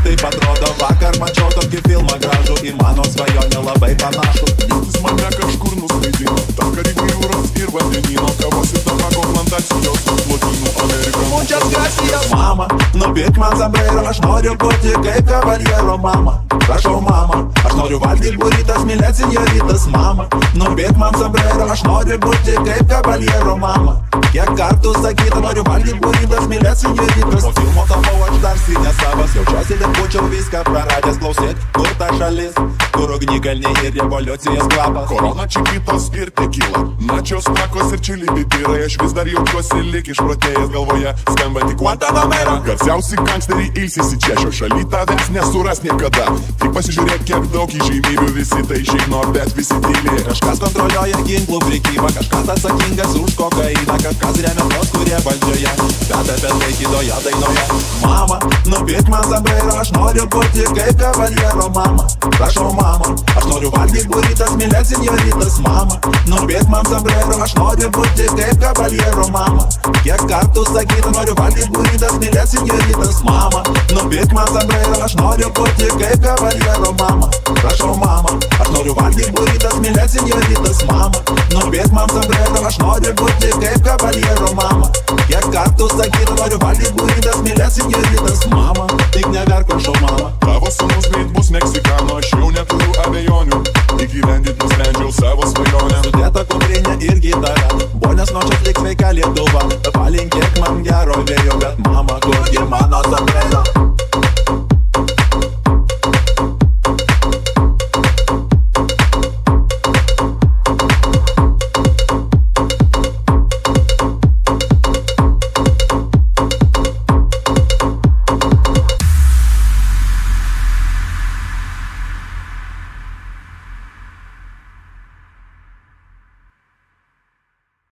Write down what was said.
taip atrodo. Vakar mačiau tokį filmą gražų, į mano svajonę labai panašų. Jis mane kažkur nuskraidino, tarp Karibų jūros ir vandenyno, kavos ir tabako plantacijos, Lotynų Amerika. Muchas gracias, mama, nupirk man sombrero, aš noriu būti kaip kavaliero, mama. Prašau, mama, aš noriu valgyti burritas, mylėt senjoritas, mama. Nupirk man sombrero, aš noriu būti kaip kavaliero, mama. Kiek kartų sakyta, noriu valgyti burritas, mylėt senjoritas. Po filmo tapau aš dar nesavas, jaučiuosi lyg būčiau viską praradęs. Klausyk, kur ta šalis, kur ugnikalniai ir revoliucijos kvapas. Korona, čikitos ir tekila, načios, takos ir čili pipirai. Aš vis dar jaučiuosi lyg išprotėjęs, galvoje skamba tik Guantanamera. Garsiausi gangsteriai ilsisi čia, šio šaly tavęs nesuras niekada. Tik pasižiūrėk, kiek daug įžymybių, visi tai žino, bet visi tyli. Kažkas kontroliuoja ginklų prekybą, kažkas atsakingas už kokainą, kažkas remia tos, kurie valdžioje, bet apie tai kitoje dainoje. Mama, nupirk man sombrero, aš noriu būti kaip kavaliero, mama. Prašau, mama, aš noriu valgyti burritas, mylėt senjoritas, mama. Nupirk man sombrero, aš noriu būti kaip kavaliero, mama. Kiek kartų sakyta, noriu valgyti burritas, mylėt senjoritas, mama. Nupirk man sombrero, aš noriu būti kaip kavaliero, mama. Prašau, mama, aš noriu valgyti burritas, mylėt senjoritas, mama. Nupirk man sombrero, aš noriu būti kaip kavaliero, mama. Kiek kartų sakyta, noriu valgyti burritas, mylėt senjoritas, mama. Tik neverk, prašau, mama. Tavo sūnus greit bus Meksikano, aš jau neturiu abejonių, įgyvendint nusprendžiau savo svajonę. Sudėta kuprinė ir gitara, bonės nočias lyg sveika Lietuva. Palinkėk man gero vėjo, bet mama, kurgi mano sombrero.